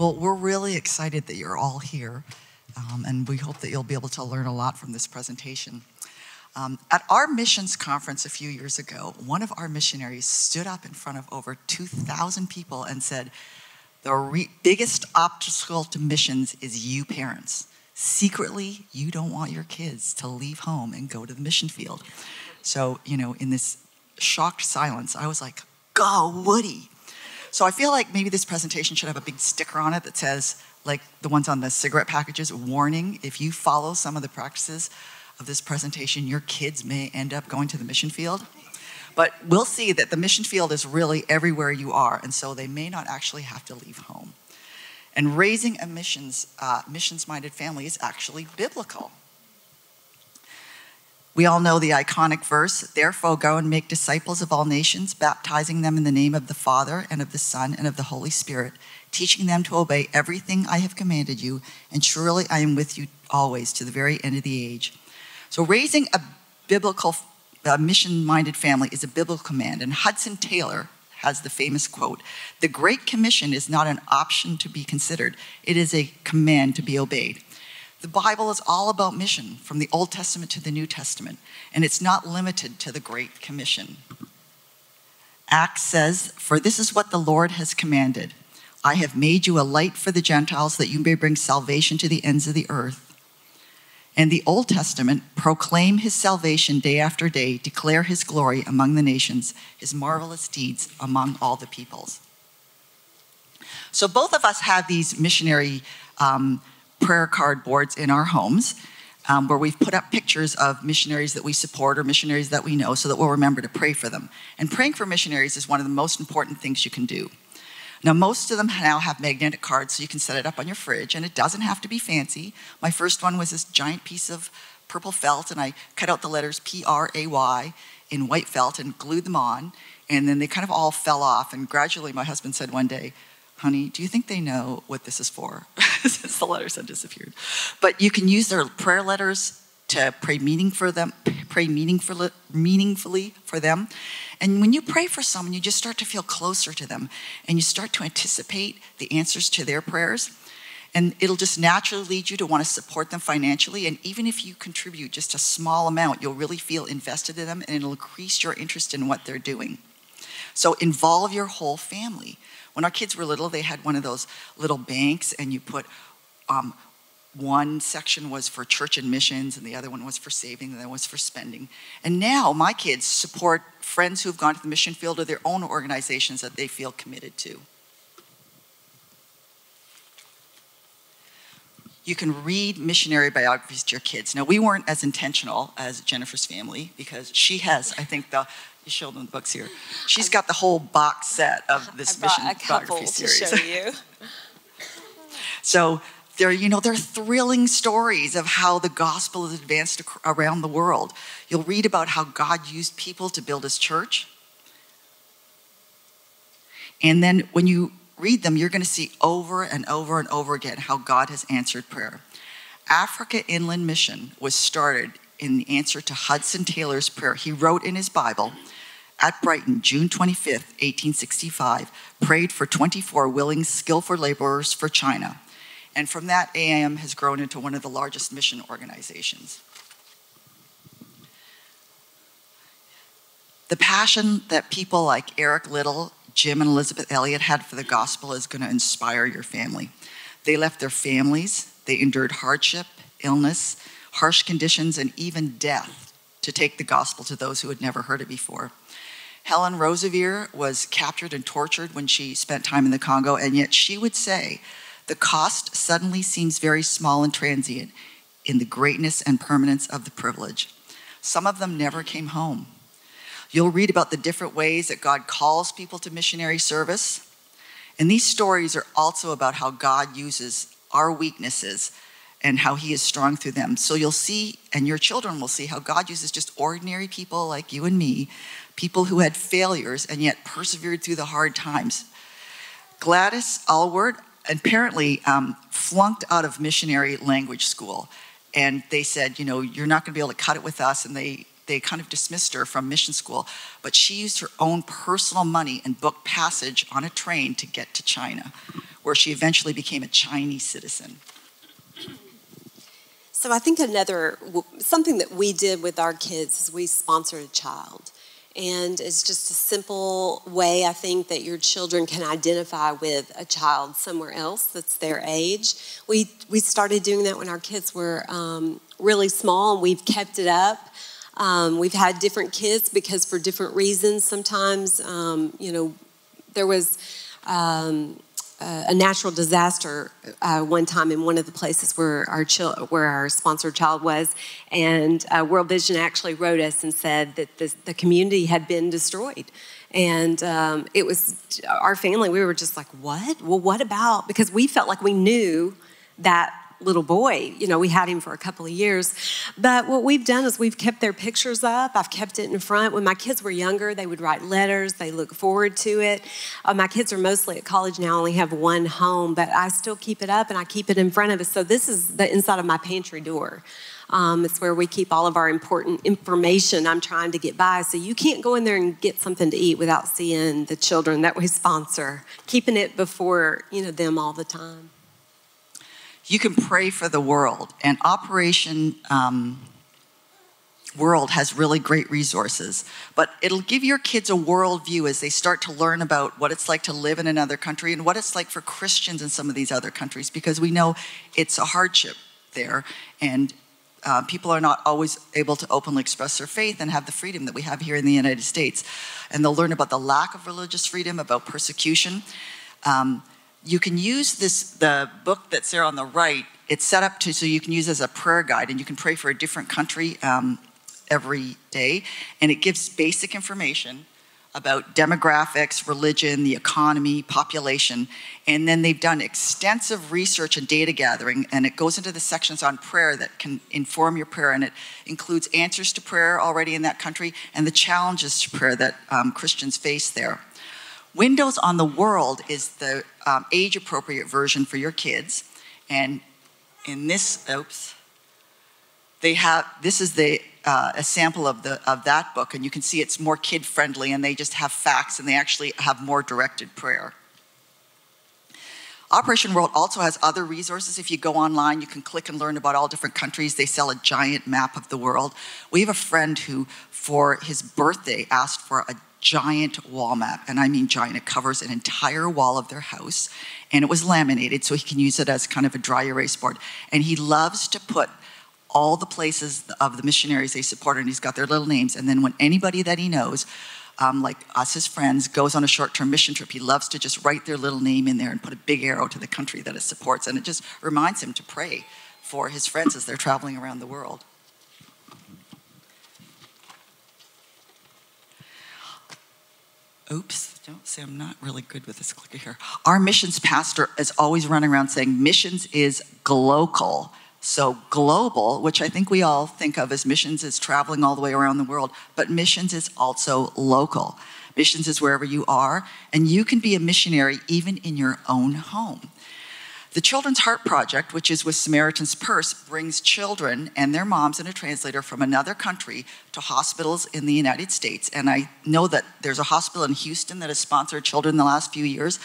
Well, we're really excited that you're all here, and we hope that you'll be able to learn a lot from this presentation. At our missions conference a few years ago, one of our missionaries stood up in front of over 2,000 people and said, the biggest obstacle to missions is you parents. Secretly, you don't want your kids to leave home and go to the mission field. So, in this shocked silence, I was like, go, Woody. So I feel like maybe this presentation should have a big sticker on it that says, like the ones on the cigarette packages, warning, if you follow some of the practices of this presentation, your kids may end up going to the mission field. But we'll see that the mission field is really everywhere you are, and so they may not actually have to leave home. And raising a missions-minded family is actually biblical. We all know the iconic verse, therefore go and make disciples of all nations, baptizing them in the name of the Father and of the Son and of the Holy Spirit, teaching them to obey everything I have commanded you, and surely I am with you always to the very end of the age. So raising a mission-minded family is a biblical command, and Hudson Taylor has the famous quote, the Great Commission is not an option to be considered, it is a command to be obeyed. The Bible is all about mission, from the Old Testament to the New Testament, and it's not limited to the Great Commission. Acts says, for this is what the Lord has commanded. I have made you a light for the Gentiles that you may bring salvation to the ends of the earth. And the Old Testament, proclaim his salvation day after day, declare his glory among the nations, his marvelous deeds among all the peoples. So both of us have these missionary prayer card boards in our homes where we've put up pictures of missionaries that we support or missionaries that we know so that we'll remember to pray for them. And praying for missionaries is one of the most important things you can do. Now, most of them now have magnetic cards, so you can set it up on your fridge, and it doesn't have to be fancy. My first one was this giant piece of purple felt, and I cut out the letters P-R-A-Y in white felt and glued them on, and then they kind of all fell off. And gradually, my husband said one day, honey, do you think they know what this is for? Since the letters had disappeared. But you can use their prayer letters to pray meaningfully for them. And when you pray for someone, you just start to feel closer to them, and you start to anticipate the answers to their prayers. And it'll just naturally lead you to want to support them financially. And even if you contribute just a small amount, you'll really feel invested in them, and it'll increase your interest in what they're doing. So involve your whole family. When our kids were little, they had one of those little banks, and you put one section was for church and missions, and the other one was for saving, and the other was for spending. And now my kids support friends who have gone to the mission field or their own organizations that they feel committed to. You can read missionary biographies to your kids. Now, we weren't as intentional as Jennifer's family because she has, I think, you showed them the books here. She's got the whole box set of this mission biography series. To show you. So they're thrilling stories of how the gospel is advanced around the world. You'll read about how God used people to build his church. And then when you read them, you're going to see over and over and over again how God has answered prayer. Africa Inland Mission was started in the answer to Hudson Taylor's prayer. He wrote in his Bible, at Brighton, June 25th, 1865, prayed for 24 willing, skillful laborers for China. And from that, AIM has grown into one of the largest mission organizations. The passion that people like Eric Little, Jim, and Elizabeth Elliott had for the gospel is going to inspire your family. They left their families, they endured hardship, illness, harsh conditions, and even death to take the gospel to those who had never heard it before. Helen Roseveare was captured and tortured when she spent time in the Congo, and yet she would say, the cost suddenly seems very small and transient in the greatness and permanence of the privilege. Some of them never came home. You'll read about the different ways that God calls people to missionary service. And these stories are also about how God uses our weaknesses and how he is strong through them. So you'll see, and your children will see, how God uses just ordinary people like you and me, people who had failures and yet persevered through the hard times. Gladys Aylward apparently flunked out of missionary language school. And they said, you're not going to be able to cut it with us. And they kind of dismissed her from mission school. But she used her own personal money and booked passage on a train to get to China, where she eventually became a Chinese citizen. So I think something that we did with our kids is we sponsored a child. And it's just a simple way, I think, that your children can identify with a child somewhere else that's their age. We started doing that when our kids were really small, and we've kept it up. We've had different kids because for different reasons. Sometimes, there was a natural disaster one time in one of the places where our sponsored child was, and World Vision actually wrote us and said that the community had been destroyed. And it was our family. We were just like, what? Well, what about? Because we felt like we knew that little boy. We had him for a couple of years. But what we've done is we've kept their pictures up. I've kept it in front. When my kids were younger, they would write letters. They look forward to it. My kids are mostly at college now. I only have one home, but I still keep it up, and I keep it in front of us. So this is the inside of my pantry door. It's where we keep all of our important information I'm trying to get by. So you can't go in there and get something to eat without seeing the children that we sponsor, keeping it before them all the time. You can pray for the world, and Operation World has really great resources, but it'll give your kids a worldview as they start to learn about what it's like to live in another country and what it's like for Christians in some of these other countries, because we know it's a hardship there, and people are not always able to openly express their faith and have the freedom that we have here in the United States. And they'll learn about the lack of religious freedom, about persecution. You can use the book that's there on the right. It's set up so you can use it as a prayer guide, and you can pray for a different country every day. And it gives basic information about demographics, religion, the economy, population. And then they've done extensive research and data gathering, and it goes into the sections on prayer that can inform your prayer. And it includes answers to prayer already in that country and the challenges to prayer that Christians face there. Windows on the World is the age-appropriate version for your kids, and in this, this is a sample of that book, and you can see it's more kid-friendly, and they just have facts, and they actually have more directed prayer. Operation World also has other resources. If you go online, you can click and learn about all different countries. They sell a giant map of the world. We have a friend who, for his birthday, asked for a giant wall map, and I mean giant. It covers an entire wall of their house, and it was laminated so he can use it as kind of a dry erase board. And he loves to put all the places of the missionaries they support, and he's got their little names. And then when anybody that he knows, like us, his friends, goes on a short-term mission trip, he loves to just write their little name in there and put a big arrow to the country that it supports, and it just reminds him to pray for his friends as they're traveling around the world. Oops, don't say I'm not really good with this clicker here. Our missions pastor is always running around saying missions is global. So global, which I think we all think of as missions, is traveling all the way around the world, but missions is also local. Missions is wherever you are, and you can be a missionary even in your own home. The Children's Heart Project, which is with Samaritan's Purse, brings children and their moms and a translator from another country to hospitals in the United States. And I know that there's a hospital in Houston that has sponsored children in the last few years.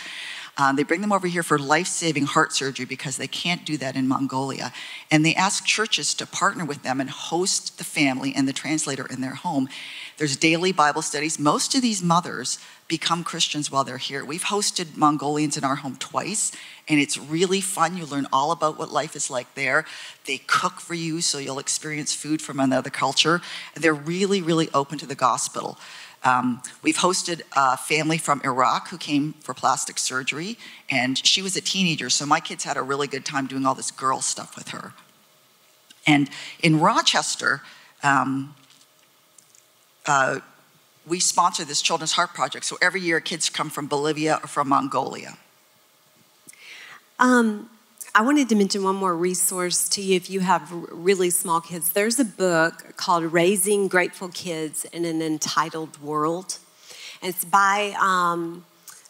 They bring them over here for life-saving heart surgery because they can't do that in Mongolia. And they ask churches to partner with them and host the family and the translator in their home. There's daily Bible studies. Most of these mothers become Christians while they're here. We've hosted Mongolians in our home twice, and it's really fun. You learn all about what life is like there. They cook for you, so you'll experience food from another culture. They're really, really open to the gospel. We've hosted a family from Iraq who came for plastic surgery, and she was a teenager, so my kids had a really good time doing all this girl stuff with her. And in Rochester, we sponsor this Children's Heart Project, so every year kids come from Bolivia or from Mongolia. I wanted to mention one more resource to you if you have really small kids. There's a book called Raising Grateful Kids in an Entitled World. And it's by,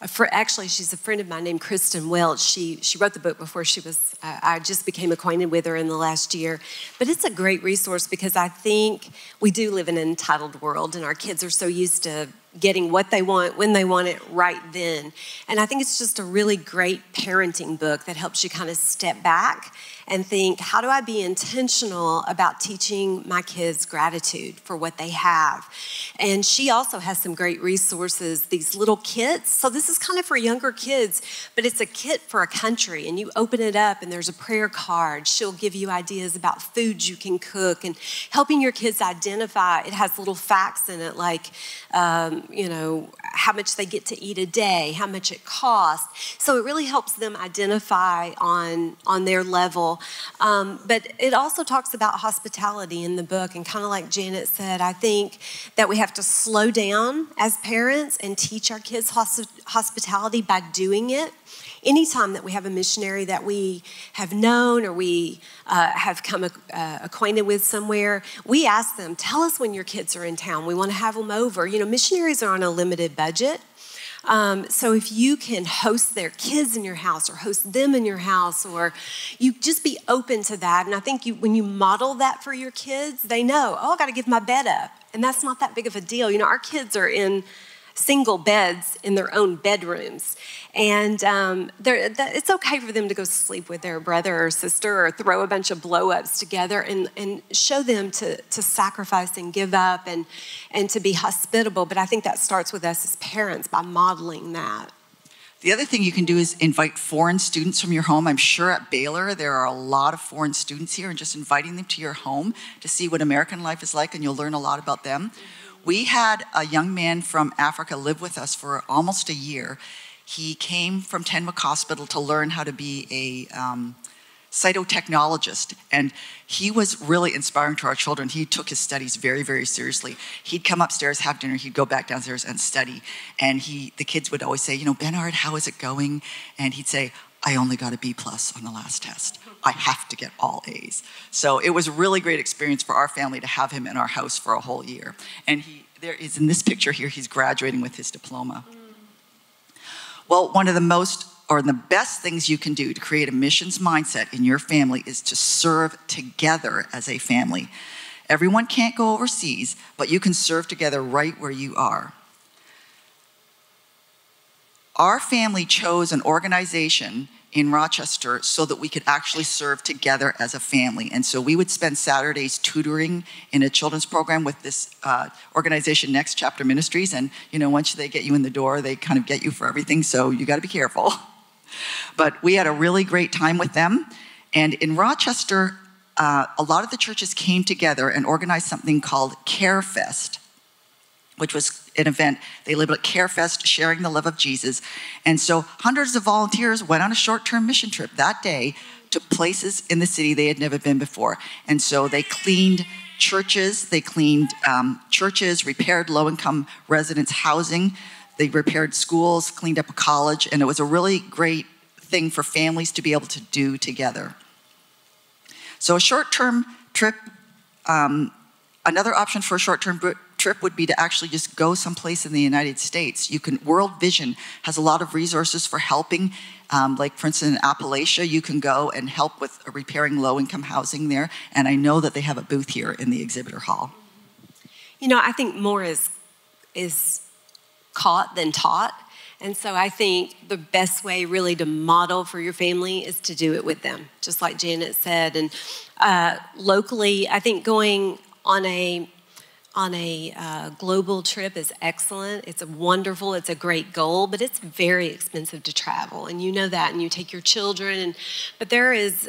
actually, she's a friend of mine named Kristen Welch. She wrote the book before I just became acquainted with her in the last year. But it's a great resource because I think we do live in an entitled world, and our kids are so used to getting what they want, when they want it, right then. And I think it's just a really great parenting book that helps you kind of step back and think, how do I be intentional about teaching my kids gratitude for what they have? And she also has some great resources, these little kits. So this is kind of for younger kids, but it's a kit for a country. And you open it up and there's a prayer card. She'll give you ideas about foods you can cook and helping your kids identify. It has little facts in it like, how much they get to eat a day, how much it costs. So it really helps them identify on their level. But it also talks about hospitality in the book. And kind of like Janet said, I think that we have to slow down as parents and teach our kids hospitality by doing it. Anytime that we have a missionary that we have known or we have come acquainted with somewhere, we ask them, tell us when your kids are in town. We want to have them over. Missionaries are on a limited budget. So if you can host their kids in your house or host them in your house, or you just be open to that. And I think when you model that for your kids, they know, I got to give my bed up. And that's not that big of a deal. Our kids are in single beds in their own bedrooms. And it's okay for them to go sleep with their brother or sister or throw a bunch of blow-ups together and show them to sacrifice and give up and to be hospitable. But I think that starts with us as parents by modeling that. The other thing you can do is invite foreign students from your home. I'm sure at Baylor there are a lot of foreign students here, and just inviting them to your home to see what American life is like, and you'll learn a lot about them. We had a young man from Africa live with us for almost a year. He came from Tenwick Hospital to learn how to be a cytotechnologist, and he was really inspiring to our children. He took his studies very, very seriously. He'd come upstairs, have dinner, he'd go back downstairs and study. And the kids would always say, Bernard, how is it going? And he'd say, I only got a B+ on the last test. I have to get all A's. So it was a really great experience for our family to have him in our house for a whole year. And there is in this picture here, he's graduating with his diploma. Well, one of the best things you can do to create a missions mindset in your family is to serve together as a family. Everyone can't go overseas, but you can serve together right where you are. Our family chose an organization in Rochester so that we could actually serve together as a family. And so we would spend Saturdays tutoring in a children's program with this organization, Next Chapter Ministries. And, once they get you in the door, they kind of get you for everything. So you got to be careful. But we had a really great time with them. And in Rochester, a lot of the churches came together and organized something called Care Fest, which was an event. They labeled it Care Fest, sharing the love of Jesus. And so hundreds of volunteers went on a short-term mission trip that day to places in the city they had never been before. And so they cleaned churches, repaired low-income residents' housing, they repaired schools, cleaned up a college, and it was a really great thing for families to be able to do together. So a short-term trip, another option for a short-term trip would be to actually just go someplace in the United States. World Vision has a lot of resources for helping. Like, for instance, in Appalachia, you can go and help with repairing low-income housing there. And I know that they have a booth here in the exhibitor hall. I think more is caught than taught. And so I think the best way really to model for your family is to do it with them, just like Janet said. And locally, I think going on a global trip is excellent. It's a great goal, but it's very expensive to travel. And you know that, and you take your children. But there is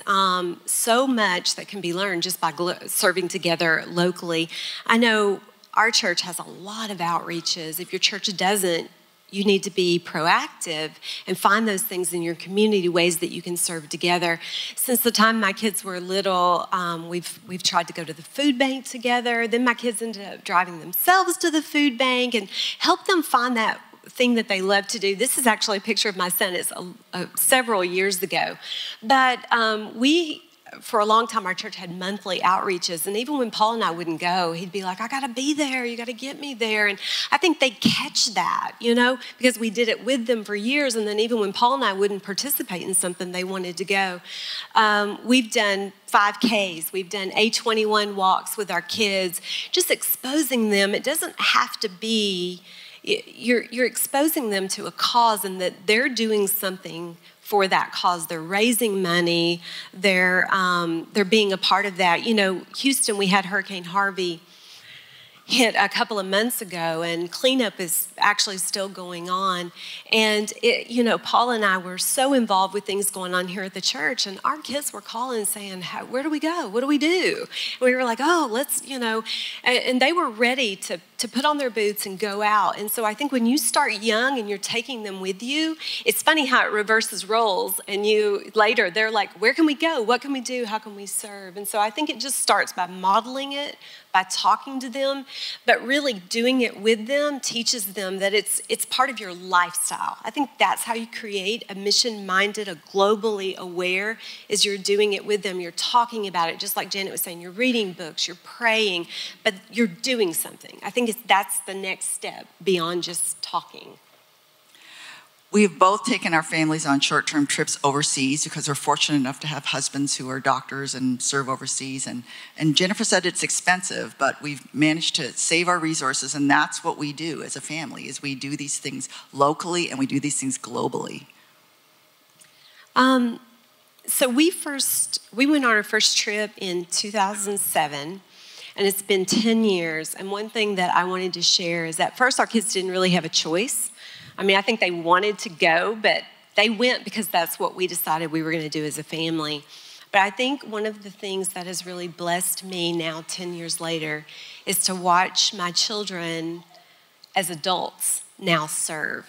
so much that can be learned just by serving together locally. I know our church has a lot of outreaches. If your church doesn't, you need to be proactive and find those things in your community, ways that you can serve together. Since the time my kids were little, we've tried to go to the food bank together. Then my kids ended up driving themselves to the food bank and help them find that thing that they love to do. This is actually a picture of my son. It's several years ago. But for a long time, our church had monthly outreaches. And even when Paul and I wouldn't go, he'd be like, I got to be there. You got to get me there. And I think they catch that, because we did it with them for years. And then even when Paul and I wouldn't participate in something, they wanted to go. We've done 5Ks. We've done A21 walks with our kids, just exposing them. It doesn't have to be you're exposing them to a cause, and that they're doing something for that cause. They're raising money. They're being a part of that. You know, Houston, we had Hurricane Harvey hit a couple of months ago, and cleanup is actually still going on. And you know, Paul and I were so involved with things going on here at the church, and our kids were calling saying, where do we go? What do we do? And we were like, oh, let's, you know, and they were ready to put on their boots and go out. And so I think when you start young and you're taking them with you, it's funny how it reverses roles, and you later, they're like, where can we go? What can we do? How can we serve? And so I think it just starts by modeling it, by talking to them, but really doing it with them teaches them that it's part of your lifestyle. I think that's how you create a mission-minded, a globally aware, is you're doing it with them. You're talking about it, just like Janet was saying. You're reading books, you're praying, but you're doing something. I think that's the next step beyond just talking. We have both taken our families on short-term trips overseas because we're fortunate enough to have husbands who are doctors and serve overseas. And Jennifer said it's expensive, but we've managed to save our resources, and that's what we do as a family, is we do these things locally and we do these things globally. So we went on our first trip in 2007, and it's been 10 years. And one thing that I wanted to share is that first our kids didn't really have a choice. I mean, I think they wanted to go, but they went because that's what we decided we were going to do as a family. But I think one of the things that has really blessed me now 10 years later is to watch my children as adults now serve.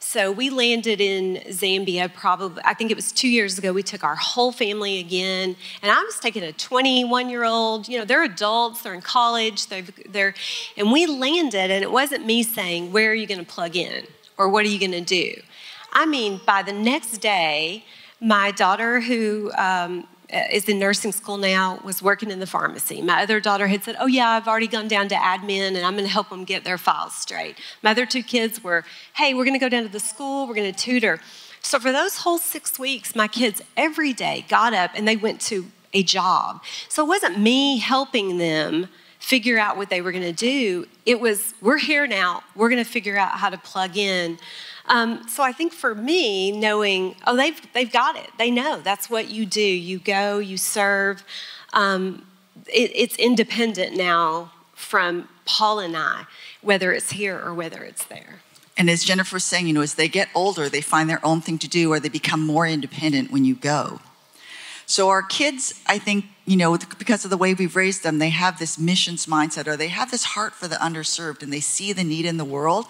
So we landed in Zambia probably, I think it was 2 years ago. We took our whole family again, and I was taking a 21-year-old, you know, they're adults, they're in college, and we landed, and it wasn't me saying, where are you going to plug in? Or what are you going to do? I mean, by the next day, my daughter, who is in nursing school now, was working in the pharmacy. My other daughter had said, oh yeah, I've already gone down to admin, and I'm going to help them get their files straight. My other two kids were, hey, we're going to go down to the school, we're going to tutor. So for those whole 6 weeks, my kids every day got up and they went to a job. So it wasn't me helping them figure out what they were going to do. It was, we're here now. We're going to figure out how to plug in. So I think for me, knowing, oh, they've got it. They know that's what you do. You go, you serve. It's independent now from Paul and I, whether it's here or whether it's there. And as Jennifer was saying, you know, as they get older, they find their own thing to do, or they become more independent when you go. So our kids, I think, you know, because of the way we've raised them, they have this missions mindset, or they have this heart for the underserved, and they see the need in the world.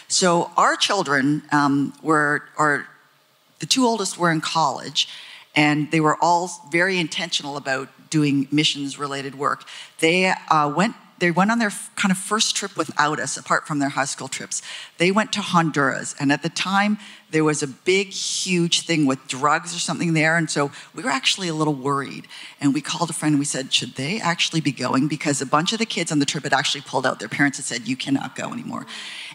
So our children the two oldest were in college, and they were all very intentional about doing missions-related work. They went on their kind of first trip without us, apart from their high school trips. They went to Honduras, and at the time, there was a big, huge thing with drugs or something there, and so we were actually a little worried. And we called a friend and we said, should they actually be going? Because a bunch of the kids on the trip had actually pulled out. Their parents had said, you cannot go anymore.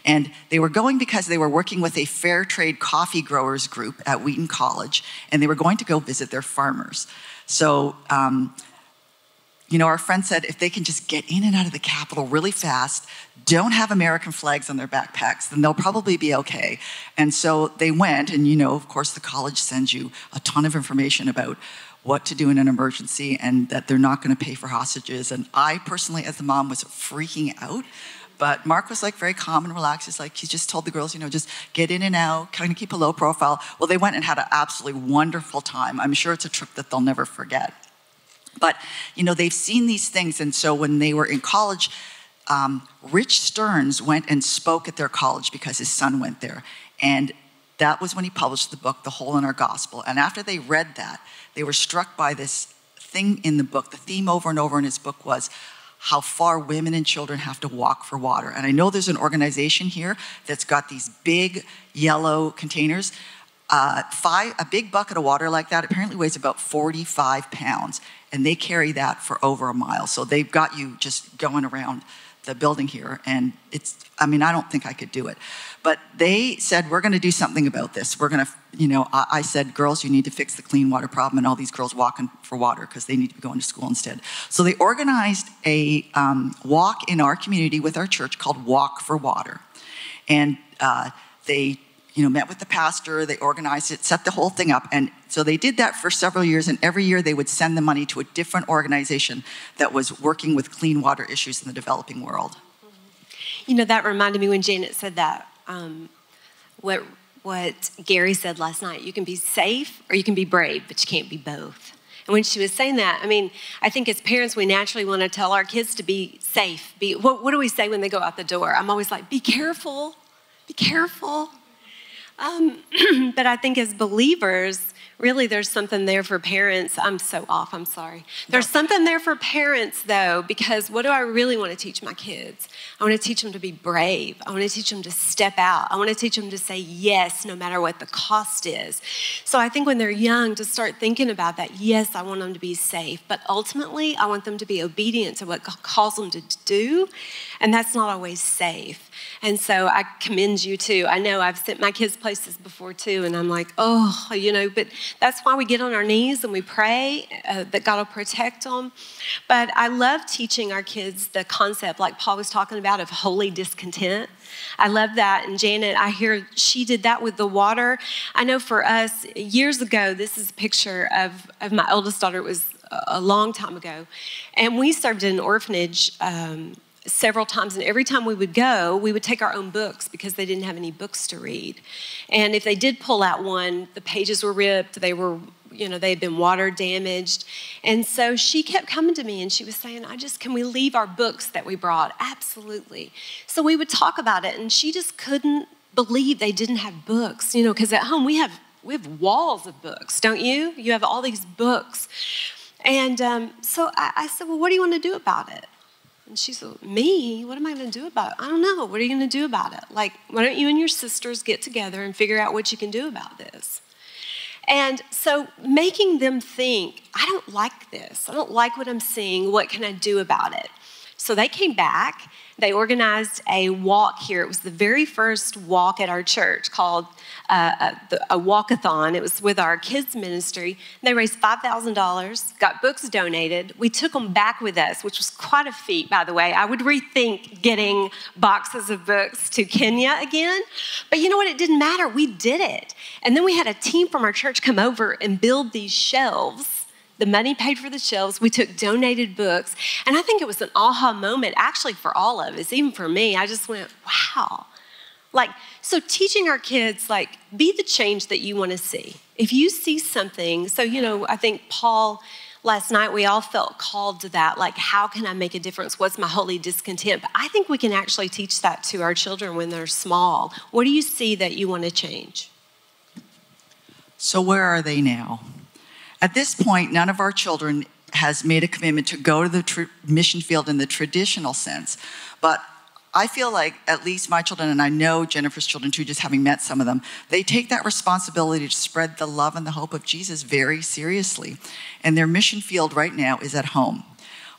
And they were going because they were working with a fair trade coffee growers group at Wheaton College, and they were going to go visit their farmers. So, you know, our friend said if they can just get in and out of the Capitol really fast, don't have American flags on their backpacks, then they'll probably be okay. And so they went, and you know, of course, the college sends you a ton of information about what to do in an emergency and that they're not going to pay for hostages. And I personally, as the mom, was freaking out. But Mark was like very calm and relaxed. He's like, he just told the girls, you know, just get in and out, kind of keep a low profile. Well, they went and had an absolutely wonderful time. I'm sure it's a trip that they'll never forget. But, you know, they've seen these things. And so when they were in college, Rich Stearns went and spoke at their college because his son went there. And that was when he published the book, The Hole in Our Gospel. And after they read that, they were struck by this thing in the book. The theme over and over in his book was how far women and children have to walk for water. And I know there's an organization here that's got these big yellow containers. A big bucket of water like that apparently weighs about 45 pounds. And they carry that for over a mile. So they've got you just going around the building here. And I don't think I could do it. But they said, we're going to do something about this. We're going to, you know, I said, girls, you need to fix the clean water problem. And all these girls walking for water because they need to be going to school instead. So they organized a walk in our community with our church called Walk for Water. And they met with the pastor, they organized it, set the whole thing up. And so they did that for several years, and every year they would send the money to a different organization that was working with clean water issues in the developing world. That reminded me when Janet said that, what Gary said last night, you can be safe or you can be brave, but you can't be both. And when she was saying that, I think as parents, we naturally want to tell our kids to be safe. What do we say when they go out the door? I'm always like, be careful, be careful. But I think as believers, really there's something there for parents. I'm so off, I'm sorry. There's something there for parents though, because what do I really want to teach my kids? I want to teach them to be brave. I want to teach them to step out. I want to teach them to say yes, no matter what the cost is. So I think when they're young, to start thinking about that, yes, I want them to be safe, but ultimately I want them to be obedient to what God calls them to do, and that's not always safe. And so I commend you too. I know I've sent my kids places before too, and I'm like, but that's why we get on our knees and we pray that God will protect them. But I love teaching our kids the concept, like Paul was talking about, of holy discontent. I love that. And Janet, I hear she did that with the water. I know for us, years ago, this is a picture of my oldest daughter. It was a long time ago. And we served in an orphanage several times, and every time we would go, we would take our own books because they didn't have any books to read. And if they did pull out one, the pages were ripped, they had been water damaged. And so she kept coming to me and she was saying, can we leave our books that we brought? Absolutely. So we would talk about it, and she just couldn't believe they didn't have books, because at home we have walls of books, don't you? You have all these books. And so I said, well, what do you want to do about it? And she said, me? What am I going to do about it? I don't know. What are you going to do about it? Like, why don't you and your sisters get together and figure out what you can do about this? And so making them think, I don't like this. I don't like what I'm seeing. What can I do about it? So they came back. They organized a walk here. It was the very first walk at our church called a walkathon. It was with our kids ministry. They raised $5,000, got books donated. We took them back with us, which was quite a feat, by the way. I would rethink getting boxes of books to Kenya again. But you know what? It didn't matter. We did it. And then we had a team from our church come over and build these shelves. The money paid for the shelves. We took donated books. And I think it was an aha moment, actually, for all of us, even for me. I just went, wow. So teaching our kids, be the change that you want to see. If you see something, I think Paul, last night, we all felt called to that. How can I make a difference? What's my holy discontent? But I think we can actually teach that to our children when they're small. What do you see that you want to change? So where are they now? At this point, none of our children has made a commitment to go to the mission field in the traditional sense. But I feel like at least my children, and I know Jennifer's children too, just having met some of them, they take that responsibility to spread the love and the hope of Jesus very seriously. And their mission field right now is at home.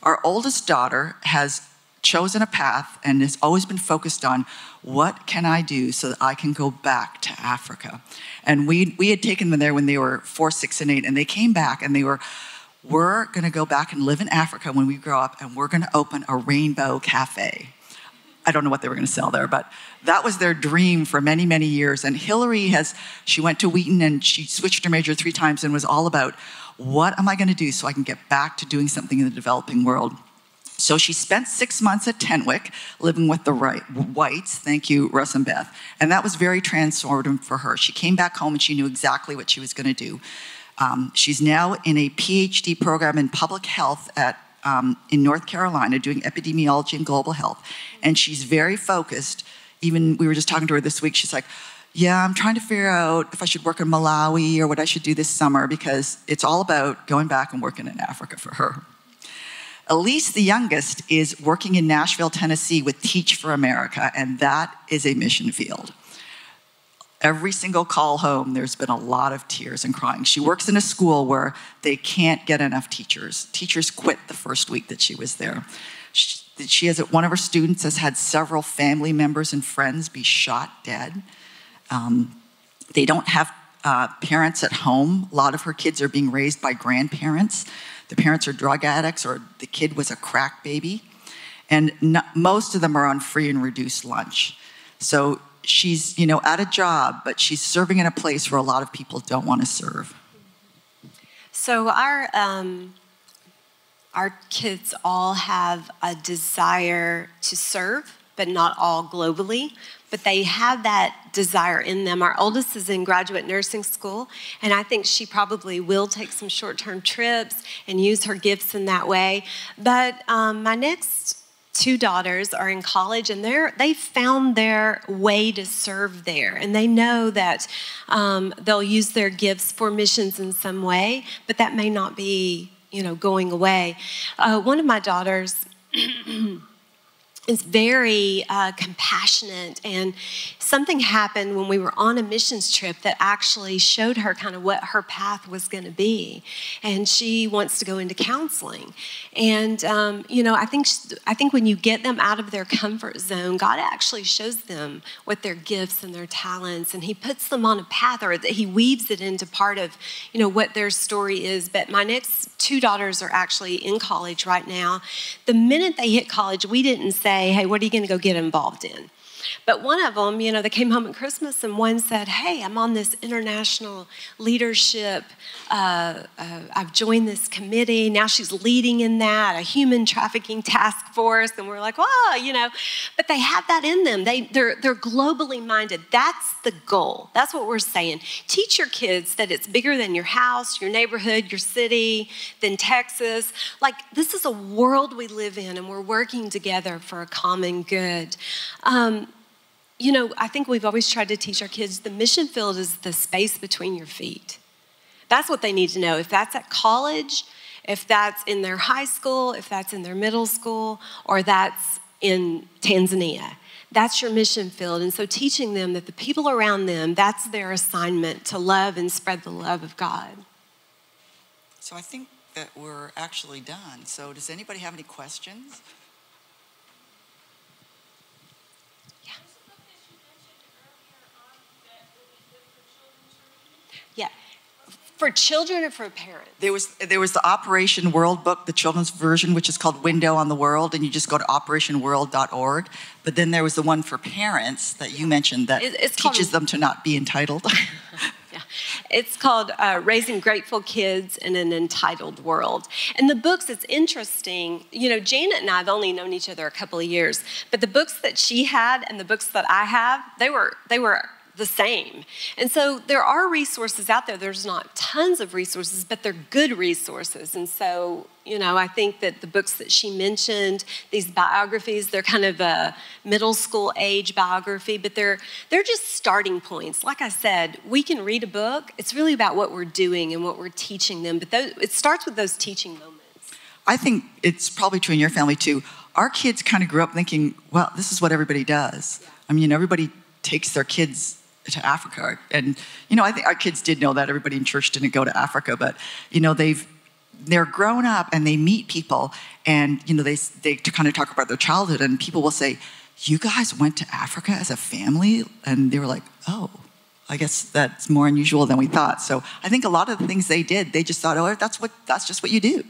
Our oldest daughter has chosen a path and has always been focused on what can I do so that I can go back to Africa. And we had taken them there when they were 4, 6, and 8, and they came back and we're going to go back and live in Africa when we grow up, and we're going to open a rainbow cafe. I don't know what they were going to sell there, but that was their dream for many, many years. And Hillary she went to Wheaton and she switched her major 3 times and was all about, what am I going to do so I can get back to doing something in the developing world? So she spent 6 months at Tenwick living with the whites. Thank you, Russ and Beth. And that was very transformative for her. She came back home and she knew exactly what she was going to do. She's now in a PhD program in public health in North Carolina, doing epidemiology and global health. And she's very focused. Even we were just talking to her this week. She's like, yeah, I'm trying to figure out if I should work in Malawi or what I should do this summer, because it's all about going back and working in Africa for her. Elise, the youngest, is working in Nashville, Tennessee with Teach for America, and that is a mission field. Every single call home, there's been a lot of tears and crying. She works in a school where they can't get enough teachers. Teachers quit the first week that she was there. One of her students has had several family members and friends be shot dead. They don't have parents at home. A lot of her kids are being raised by grandparents. The parents are drug addicts, or the kid was a crack baby. And most of them are on free and reduced lunch. So she's, at a job, but she's serving in a place where a lot of people don't want to serve. So our kids all have a desire to serve, but not all globally. But they have that desire in them. Our oldest is in graduate nursing school, and I think she probably will take some short-term trips and use her gifts in that way. But my next two daughters are in college, and they found their way to serve there. And they know that they'll use their gifts for missions in some way, but that may not be, going away. One of my daughters is very compassionate, and something happened when we were on a missions trip that actually showed her kind of what her path was going to be, and she wants to go into counseling. And I think when you get them out of their comfort zone, God actually shows them what their gifts and their talents, and He puts them on a path, or that He weaves it into part of what their story is. But my next two daughters are actually in college right now. The minute they hit college, we didn't say, hey, what are you going to go get involved in? But one of them, they came home at Christmas, and one said, hey, I'm on this international leadership. I've joined this committee. Now she's leading in that, a human trafficking task force. And we're like, but they have that in them. They're globally minded. That's the goal. That's what we're saying. Teach your kids that it's bigger than your house, your neighborhood, your city, than Texas. Like, this is a world we live in, and we're working together for a common good. I think we've always tried to teach our kids the mission field is the space between your feet. That's what they need to know. If that's at college, if that's in their high school, if that's in their middle school, or that's in Tanzania, that's your mission field. And so teaching them that the people around them, that's their assignment, to love and spread the love of God. So I think that we're actually done. So does anybody have any questions? Yeah. For children or for parents? There was the Operation World book, the children's version, which is called Window on the World, and you just go to operationworld.org. But then there was the one for parents that you mentioned that teaches them to not be entitled. Yeah. It's called Raising Grateful Kids in an Entitled World. And the books, it's interesting. Janet and I have only known each other a couple of years, but the books that she had and the books that I have, they were the same. And so there are resources out there. There's not tons of resources, but they're good resources. And so, I think that the books that she mentioned, these biographies, they're kind of a middle school age biography, but they're just starting points. Like I said, we can read a book. It's really about what we're doing and what we're teaching them. But it starts with those teaching moments. I think it's probably true in your family too. Our kids kind of grew up thinking, well, this is what everybody does. Yeah. I mean, everybody takes their kids to Africa. And, I think our kids did know that. Everybody in church didn't go to Africa, but, they're grown up and they meet people and, they kind of talk about their childhood, and people will say, you guys went to Africa as a family? And they were like, oh, I guess that's more unusual than we thought. So I think a lot of the things they did, they just thought, oh, that's just what you do.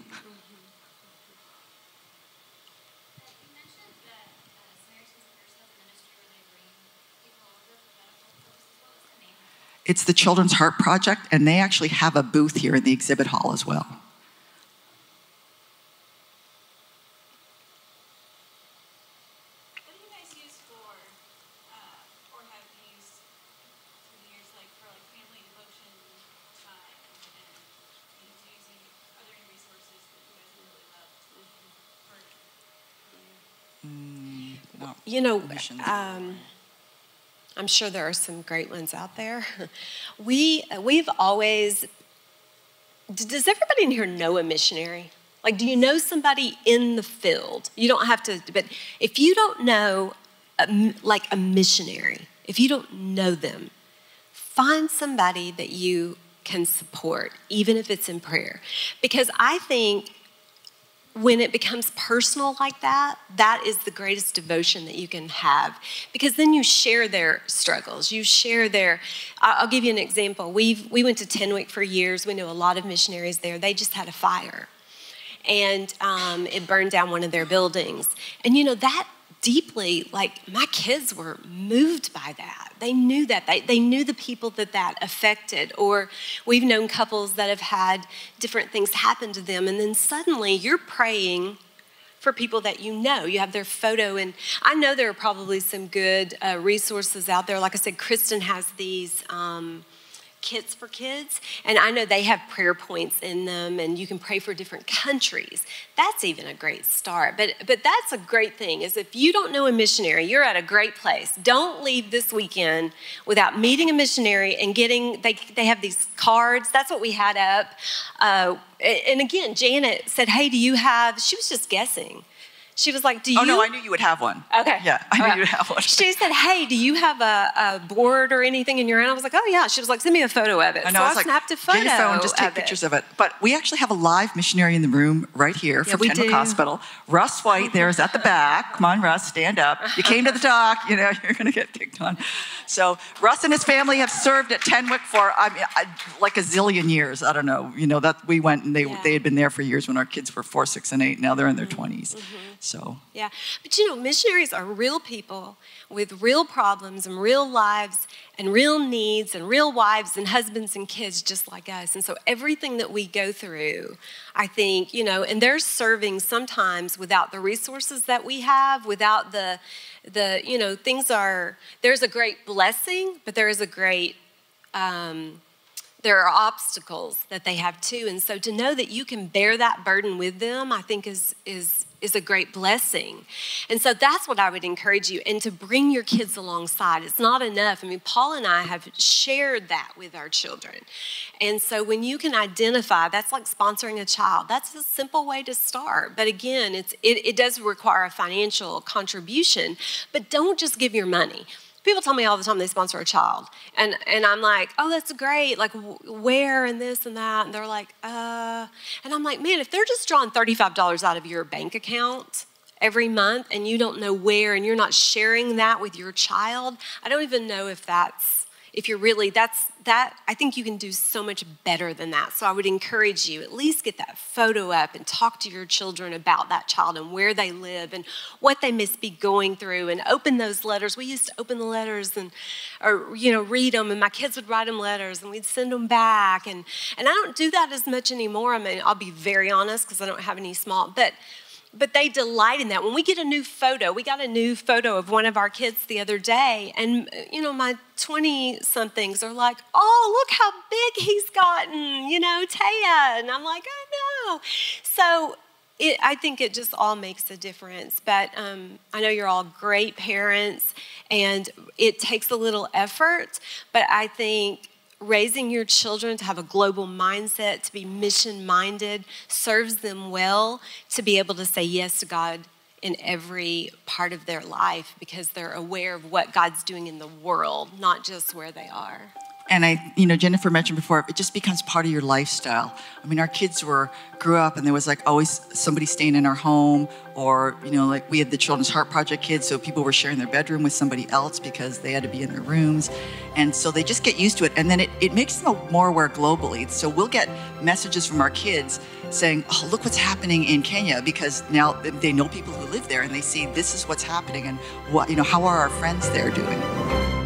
It's the Children's Heart Project, and they actually have a booth here in the exhibit hall as well. What do you guys use for, or have used through the years, for family devotion time? And are there any resources that you guys really love for? I'm sure there are some great ones out there. We've always, does everybody in here know a missionary? Do you know somebody in the field? You don't have to, but if you don't know a missionary, if you don't know them, find somebody that you can support, even if it's in prayer. Because I think when it becomes personal like that, that is the greatest devotion that you can have. Because then you share their struggles. You share I'll give you an example. We went to Tenwick for years. We know a lot of missionaries there. They just had a fire. And it burned down one of their buildings. And deeply, like, my kids were moved by that. They knew that. They knew the people that affected. Or we've known couples that have had different things happen to them, and then suddenly you're praying for people that you know. You have their photo, and I know there are probably some good resources out there. Like I said, Kristen has these kits for kids, and I know they have prayer points in them, and you can pray for different countries. That's even a great start. But that's a great thing, is if you don't know a missionary, you're at a great place. Don't leave this weekend without meeting a missionary and getting, they have these cards. That's what we had up. And again, Janet said, hey, do you have, she was just guessing. She was like, do you? Oh, no, I knew you would have one. Okay. Yeah, I knew you would have one. She said, hey, do you have a board or anything in your hand? I was like, oh, yeah. She was like, send me a photo of it. I know, so I was like, snapped a photo get your phone, just take pictures of it. But we actually have a live missionary in the room right here from Tenwick Hospital. Russ White there is at the back. Come on, Russ, stand up. You came to the talk, you're going to get picked on. So Russ and his family have served at Tenwick for, like a zillion years. I don't know. That we went and they had been there for years when our kids were 4, 6, and 8. Now they're in their 20s. So. Yeah, but missionaries are real people with real problems and real lives and real needs and real wives and husbands and kids just like us. And so everything that we go through, I think, and they're serving sometimes without the resources that we have, without the things are, there's a great blessing, but there is a great, there are obstacles that they have too. And so to know that you can bear that burden with them, I think is a great blessing. And so that's what I would encourage you, and to bring your kids alongside. It's not enough. I mean, Paul and I have shared that with our children. And so when you can identify, that's like sponsoring a child. That's a simple way to start. But again, it does require a financial contribution, but don't just give your money. People tell me all the time they sponsor a child. And I'm like, oh, that's great. Like, where and this and that. And they're like, And I'm like, man, if they're just drawing $35 out of your bank account every month and you don't know where and you're not sharing that with your child, I don't even know if you're really, I think you can do so much better than that. So I would encourage you, at least get that photo up and talk to your children about that child and where they live and what they must be going through, and open those letters. We used to open the letters or read them, and my kids would write them letters and we'd send them back. And I don't do that as much anymore. I mean, I'll be very honest because I don't have any small, but they delight in that. When we get a new photo, we got a new photo of one of our kids the other day, and my 20-somethings are like, oh, look how big he's gotten, Taya. And I'm like, I know. So I think it just all makes a difference. But I know you're all great parents, and it takes a little effort, but I think raising your children to have a global mindset, to be mission-minded, serves them well to be able to say yes to God in every part of their life, because they're aware of what God's doing in the world, not just where they are. And Jennifer mentioned before, it just becomes part of your lifestyle. I mean, our kids grew up and there was like always somebody staying in our home, or, like we had the Children's Heart Project kids, so people were sharing their bedroom with somebody else because they had to be in their rooms. And so they just get used to it. And then it makes them more aware globally. So we'll get messages from our kids saying, oh, look what's happening in Kenya, because now they know people who live there and they see this is what's happening, and how are our friends there doing?